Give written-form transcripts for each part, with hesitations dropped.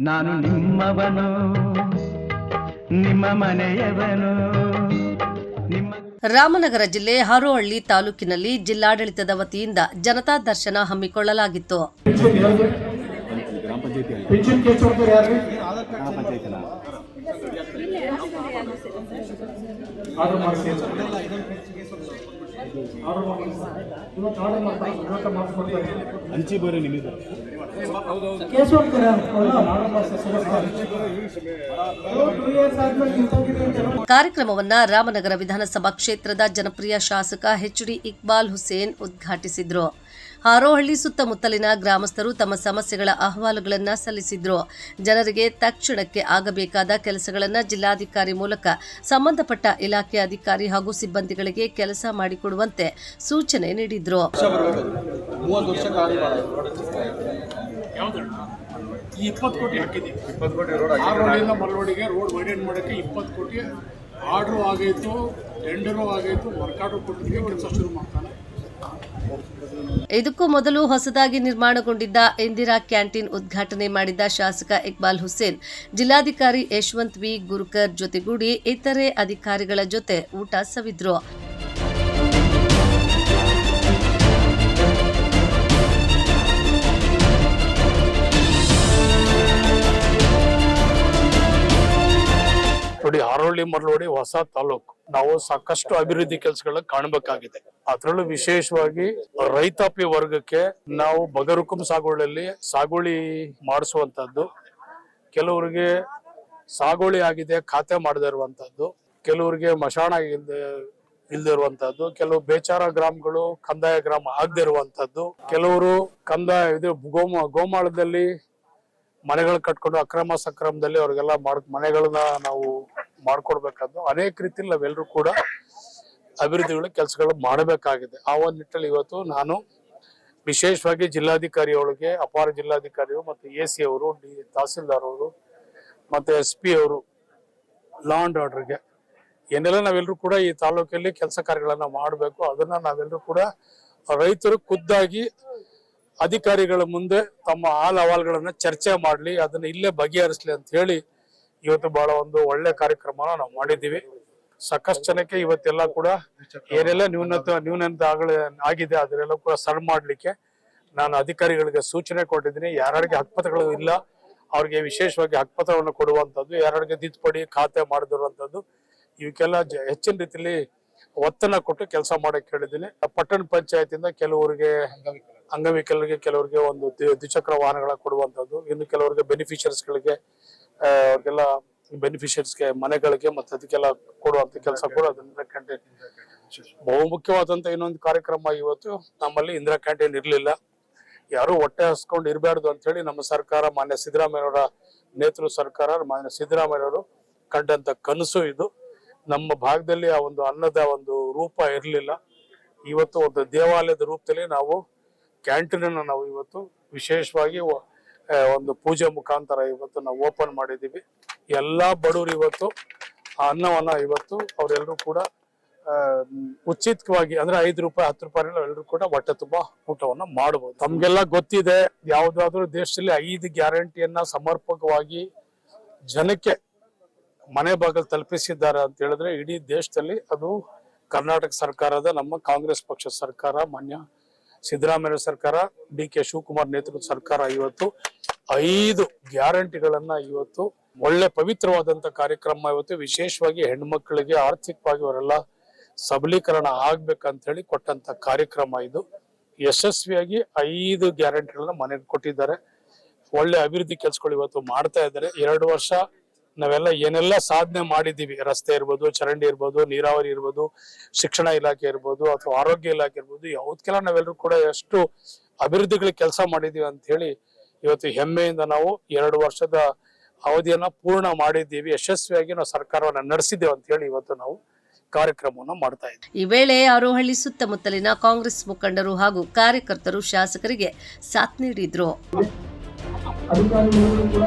ನಾನು ನಿಮ್ಮವನು, ನಿಮ್ಮ ಮನೆಯವನು. ರಾಮನಗರ ಜಿಲ್ಲೆ ಹಾರೋಹಳ್ಳಿ ತಾಲೂಕಿನಲ್ಲಿ ಜಿಲ್ಲಾಡಳಿತದ ವತಿಯಿಂದ ಜನತಾ ದರ್ಶನ ಹಮ್ಮಿಕೊಳ್ಳಲಾಗಿತ್ತು. ಕಾರ್ಯಕ್ರಮವನ್ನು ರಾಮನಗರ ವಿಧಾನಸಭಾ ಕ್ಷೇತ್ರದ ಜನಪ್ರಿಯ ಶಾಸಕ ಎಚ್.ಡಿ. ಇಕ್ಬಾಲ್ ಹುಸೇನ್ ಉದ್ಘಾಟಿಸಿದ್ರು. ಹಾರೋಹಳ್ಳಿ ಸುತ್ತಮುತ್ತಲಿನ ಗ್ರಾಮಸ್ಥರು ತಮ್ಮ ಸಮಸ್ಯೆಗಳ ಅಹವಾಲುಗಳನ್ನು ಸಲ್ಲಿಸಿದ್ರು. ಜನರಿಗೆ ತಕ್ಷಣಕ್ಕೆ ಆಗಬೇಕಾದ ಕೆಲಸಗಳನ್ನು ಜಿಲ್ಲಾಧಿಕಾರಿ ಮೂಲಕ ಸಂಬಂಧಪಟ್ಟ ಇಲಾಖೆ ಅಧಿಕಾರಿ ಹಾಗೂ ಸಿಬ್ಬಂದಿಗಳಿಗೆ ಕೆಲಸ ಮಾಡಿಕೊಡುವಂತೆ ಸೂಚನೆ ನೀಡಿದ್ರು. 20 ಕೋಟಿ ಹಾಕಿದ್ದೀವಿ. 20 ಕೋಟಿ ರೋಡ್ ಹಾರೋಹಳ್ಳಿಯಿಂದ ಮಲ್ಲೋಡಿಗೆ ರೋಡ್ ವೈಡೆನ್ ಮಾಡೋಕ್ಕೆ 20 ಕೋಟಿ ಆರ್ಡ್ರು ಆಗೈತು, ಟೆಂಡರು ಆಗೈತು, ವರ್ಕೌಟು ಕೊಟ್ಟಿಗೆ ಕೆಲಸ ಶುರು ಮಾಡ್ತಾನೆ. ಇದಕ್ಕೂ ಮೊದಲು ಹೊಸದಾಗಿ ನಿರ್ಮಾಣಗೊಂಡಿದ್ದ ಇಂದಿರಾ ಕ್ಯಾಂಟೀನ್ ಉದ್ಘಾಟನೆ ಮಾಡಿದ ಶಾಸಕ ಇಕ್ಬಾಲ್ ಹುಸೇನ್ ಜಿಲ್ಲಾಧಿಕಾರಿ ಯಶವಂತ್ ವಿ ಗುರುಕರ್ ಜೊತೆಗೂಡಿ ಇತರೆ ಅಧಿಕಾರಿಗಳ ಜೊತೆ ಊಟ ಸವಿದ್ರು. ನೋಡಿ, ಹಾರೋಹಳ್ಳಿ ಮರಳೋಡಿ ಹೊಸ ತಾಲೂಕು, ನಾವು ಸಾಕಷ್ಟು ಅಭಿವೃದ್ಧಿ ಕೆಲಸಗಳನ್ನ ಕಾಣಬೇಕಾಗಿದೆ. ಅದರಲ್ಲೂ ವಿಶೇಷವಾಗಿ ರೈತಾಪಿ ವರ್ಗಕ್ಕೆ ನಾವು ಬಗರುಕುಂ ಸಾಗುವಳಿ ಮಾಡಿಸುವಂತದ್ದು, ಕೆಲವರಿಗೆ ಸಾಗುವಳಿ ಆಗಿದೆ ಖಾತೆ ಮಾಡದೇ ಇರುವಂತದ್ದು, ಕೆಲವರಿಗೆ ಮಶಾಣ ಇಲ್ದೇ ಇರುವಂತದ್ದು, ಕೆಲವು ಬೇಚಾರ ಗ್ರಾಮಗಳು ಕಂದಾಯ ಗ್ರಾಮ ಆಗದೆ ಇರುವಂತದ್ದು, ಕೆಲವರು ಗೋಮಾಳದಲ್ಲಿ ಮನೆಗಳು ಕಟ್ಕೊಂಡು ಅಕ್ರಮ ಸಕ್ರಮದಲ್ಲಿ ಅವ್ರಿಗೆಲ್ಲ ಮನೆಗಳನ್ನ ನಾವು ಮಾಡ್ಕೊಡ್ಬೇಕಾದ್ದು. ಅನೇಕ ರೀತಿಯಲ್ಲಿ ನಾವೆಲ್ಲರೂ ಕೂಡ ಅಭಿವೃದ್ಧಿಗಳ ಕೆಲಸಗಳು ಮಾಡಬೇಕಾಗಿದೆ. ಆ ಒಂದು ನಿಟ್ಟಲ್ಲಿ ಇವತ್ತು ನಾನು ವಿಶೇಷವಾಗಿ ಜಿಲ್ಲಾಧಿಕಾರಿ ಅವರಿಗೆ, ಅಪರ ಜಿಲ್ಲಾಧಿಕಾರಿಗಳು ಮತ್ತು AC ಅವರು, ತಹಸೀಲ್ದಾರ್ ಅವರು ಮತ್ತೆ SP ಅವರು, ಲಾ ಅಂಡ್ ಆರ್ಡರ್ಗೆ ಏನೆಲ್ಲ ನಾವೆಲ್ಲರೂ ಕೂಡ ಈ ತಾಲೂಕಲ್ಲಿ ಕೆಲಸ ಕಾರ್ಯಗಳನ್ನ ಮಾಡಬೇಕು. ಅದನ್ನ ನಾವೆಲ್ಲರೂ ಕೂಡ ರೈತರು ಖುದ್ದಾಗಿ ಅಧಿಕಾರಿಗಳ ಮುಂದೆ ತಮ್ಮ ಅಹವಾಲುಗಳನ್ನ ಚರ್ಚೆ ಮಾಡ್ಲಿ, ಅದನ್ನ ಇಲ್ಲೇ ಬಗೆಹರಿಸ್ಲಿ ಅಂತ ಹೇಳಿ ಇವತ್ತು ಬಹಳ ಒಂದು ಒಳ್ಳೆ ಕಾರ್ಯಕ್ರಮನ ನಾವು ಮಾಡಿದ್ದೀವಿ. ಸಾಕಷ್ಟು ಜನಕ್ಕೆ ಇವತ್ತೆಲ್ಲ ಕೂಡ ಏನೆಲ್ಲ ನ್ಯೂನತೆ ಆಗಿದೆ ಅದನ್ನೆಲ್ಲ ಕೂಡ ಸರಿ ಮಾಡ್ಲಿಕ್ಕೆ ನಾನು ಅಧಿಕಾರಿಗಳಿಗೆ ಸೂಚನೆ ಕೊಟ್ಟಿದ್ದೀನಿ. ಯಾರಿಗೆ ಹಕ್ಕುಪತ್ರಗಳು ಇಲ್ಲ ಅವ್ರಿಗೆ ವಿಶೇಷವಾಗಿ ಹಕ್ಕುಪತ್ರವನ್ನು ಕೊಡುವಂಥದ್ದು, ಯಾರಿಗೆ ತಿದ್ದುಪಡಿ ಖಾತೆ ಮಾಡದಿರುವಂಥದ್ದು, ಇವಕ್ಕೆಲ್ಲ ಹೆಚ್ಚಿನ ರೀತಿಯಲ್ಲಿ ಒತ್ತನ್ನ ಕೊಟ್ಟು ಕೆಲಸ ಮಾಡಕ್ಕೆ ಹೇಳಿದ್ದೀನಿ. ಪಟ್ಟಣ ಪಂಚಾಯತಿಂದ ಕೆಲವರಿಗೆ ಅಂಗವಿಕಲರಿಗೆ, ಕೆಲವರಿಗೆ ಒಂದು ದ್ವಿಚಕ್ರ ವಾಹನಗಳ ಕೊಡುವಂಥದ್ದು, ಇನ್ನು ಕೆಲವರಿಗೆ ಬೆನಿಫಿಷಿಯರ್ಸ್ಗಳಿಗೆ ಅವ್ರಿಗೆಲ್ಲ ಬೆನಿಫಿಷಿಯರ್ಸ್ಗೆ ಮನೆಗಳಿಗೆ ಮತ್ತೆ ಅದಕ್ಕೆಲ್ಲ ಕೊಡುವಂತ ಕೆಲಸ ಕೂಡ ಇಂದಿರಾ ಕ್ಯಾಂಟೀನ್ ಬಹುಮುಖ್ಯವಾದಂತ ಇನ್ನೊಂದು ಕಾರ್ಯಕ್ರಮ. ಇವತ್ತು ನಮ್ಮಲ್ಲಿ ಇಂದಿರಾ ಕ್ಯಾಂಟೀನ್ ಇರ್ಲಿಲ್ಲ, ಯಾರು ಹೊಟ್ಟೆ ಹಸ್ಕೊಂಡು ಇರಬಾರ್ದು ಅಂತ ಹೇಳಿ ನಮ್ಮ ಸರ್ಕಾರ, ಮಾನ್ಯ ಸಿದ್ದರಾಮಯ್ಯವರ ನೇತೃತ್ವ ಸರ್ಕಾರ, ಮಾನ್ಯ ಸಿದ್ದರಾಮಯ್ಯವರು ಕಂಡಂತ ಕನಸು ಇದು. ನಮ್ಮ ಭಾಗದಲ್ಲಿ ಆ ಒಂದು ಅನ್ನದ ಒಂದು ರೂಪ ಇರಲಿಲ್ಲ. ಇವತ್ತು ಒಂದು ದೇವಾಲಯದ ರೂಪದಲ್ಲಿ ನಾವು ಕ್ಯಾಂಟೀನ್ ಅನ್ನು ನಾವು ಇವತ್ತು ವಿಶೇಷವಾಗಿ ಒಂದು ಪೂಜೆ ಮುಖಾಂತರ ಇವತ್ತು ನಾವು ಓಪನ್ ಮಾಡಿದ್ದೀವಿ. ಎಲ್ಲಾ ಬಡವರು ಇವತ್ತು ಆ ಅನ್ನವನ್ನ ಇವತ್ತು ಅವರೆಲ್ಲರೂ ಕೂಡ ಉಚಿತವಾಗಿ, ಅಂದ್ರೆ 5 ರೂಪಾಯಿ 10 ರೂಪಾಯಿ ಎಲ್ಲರೂ ಕೂಡ ಹೊಟ್ಟೆ ತುಂಬಾ ಊಟವನ್ನ ಮಾಡಬಹುದು. ತಮ್ಗೆಲ್ಲ ಗೊತ್ತಿದೆ, ಯಾವ್ದಾದ್ರು ದೇಶದಲ್ಲಿ 5 ಗ್ಯಾರಂಟಿಯನ್ನ ಸಮರ್ಪಕವಾಗಿ ಜನಕ್ಕೆ ಮನೆ ಬಾಗಿಲು ತಲುಪಿಸಿದ್ದಾರೆ ಅಂತ ಹೇಳಿದ್ರೆ ಇಡೀ ದೇಶದಲ್ಲಿ ಅದು ಕರ್ನಾಟಕ ಸರ್ಕಾರದ, ನಮ್ಮ ಕಾಂಗ್ರೆಸ್ ಪಕ್ಷ ಸರ್ಕಾರ, ಮಾನ್ಯ ಸಿದ್ದರಾಮಯ್ಯ ಸರ್ಕಾರ, DK ಶಿವಕುಮಾರ್ ನೇತೃತ್ವದ ಸರ್ಕಾರ ಇವತ್ತು 5 ಗ್ಯಾರಂಟಿಗಳನ್ನ ಇವತ್ತು ಒಳ್ಳೆ ಪವಿತ್ರವಾದಂತ ಕಾರ್ಯಕ್ರಮ. ಇವತ್ತು ವಿಶೇಷವಾಗಿ ಹೆಣ್ಮಕ್ಳಿಗೆ ಆರ್ಥಿಕವಾಗಿ ಅವರೆಲ್ಲ ಸಬಲೀಕರಣ ಆಗ್ಬೇಕಂತ ಹೇಳಿ ಕೊಟ್ಟಂತ ಕಾರ್ಯಕ್ರಮ ಇದು. ಯಶಸ್ವಿಯಾಗಿ 5 ಗ್ಯಾರಂಟಿಗಳನ್ನ ಮನೆಗೆ ಕೊಟ್ಟಿದ್ದಾರೆ. ಒಳ್ಳೆ ಅಭಿವೃದ್ಧಿ ಕೆಲಸಗಳು ಇವತ್ತು ಮಾಡ್ತಾ ಇದ್ದಾರೆ. 2 ವರ್ಷ ನಾವೆಲ್ಲ ಏನೆಲ್ಲ ಸಾಧನೆ ಮಾಡಿದ್ದೀವಿ, ರಸ್ತೆ ಇರ್ಬೋದು, ಚರಂಡಿ ಇರ್ಬೋದು, ನೀರಾವರಿ ಇರ್ಬೋದು, ಶಿಕ್ಷಣ ಇಲಾಖೆ ಇರ್ಬೋದು, ಅಥವಾ ಆರೋಗ್ಯ ಇಲಾಖೆ ಇರ್ಬೋದು, ಯಾವ್ದಕ್ಕೆಲ್ಲ ನಾವೆಲ್ಲರೂ ಕೂಡ ಎಷ್ಟು ಅಭಿವೃದ್ಧಿಗಳಿಗೆ ಕೆಲಸ ಮಾಡಿದೀವಿ ಅಂತ ಹೇಳಿ ಇವತ್ತು ಹೆಮ್ಮೆಯಿಂದ ನಾವು 2 ವರ್ಷದ ಅವಧಿಯನ್ನ ಪೂರ್ಣ ಮಾಡಿದ್ದೀವಿ. ಯಶಸ್ವಿಯಾಗಿ ನಾವು ಸರ್ಕಾರವನ್ನ ನಡೆಸಿದ್ದೇವೆ ಅಂತ ಹೇಳಿ ಇವತ್ತು ನಾವು ಕಾರ್ಯಕ್ರಮವನ್ನು ಮಾಡ್ತಾ ಇದ್ದೀವಿ. ಈ ವೇಳೆ ಹಾರೋಹಳ್ಳಿ ಸುತ್ತಮುತ್ತಲಿನ ಕಾಂಗ್ರೆಸ್ ಮುಖಂಡರು ಹಾಗೂ ಕಾರ್ಯಕರ್ತರು ಶಾಸಕರಿಗೆ ಸಾಥ್ ನೀಡಿದ್ರು. ಅಧಿಕಾರಿಗಳು ಕೂಡ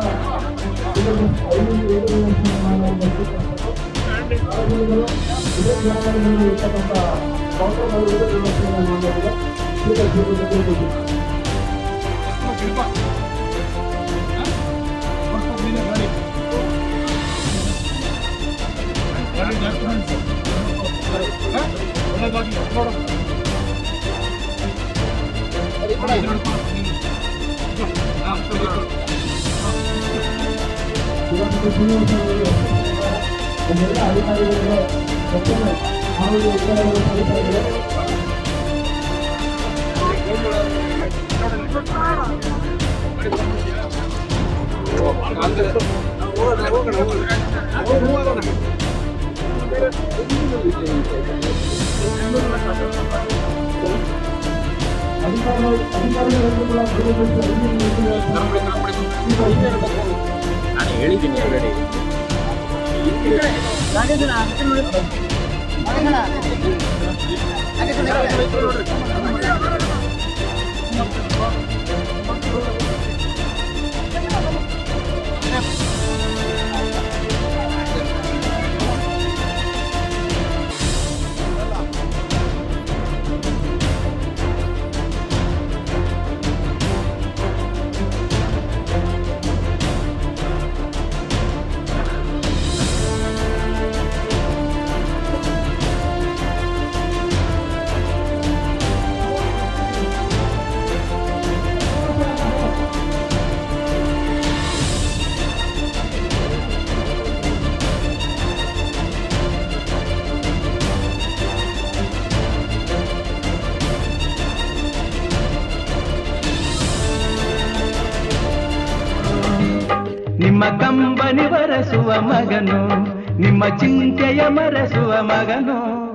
ನಾನು ಹೇಳಿದ್ದೀನಿ ಆಲ್ರೆಡಿ. ನಿಮ್ಮ ಕಂಬನಿ ಬರೆಸುವ ಮಗನು, ನಿಮ್ಮ ಚಿಂತೆಯ ಮರೆಸುವ ಮಗನು.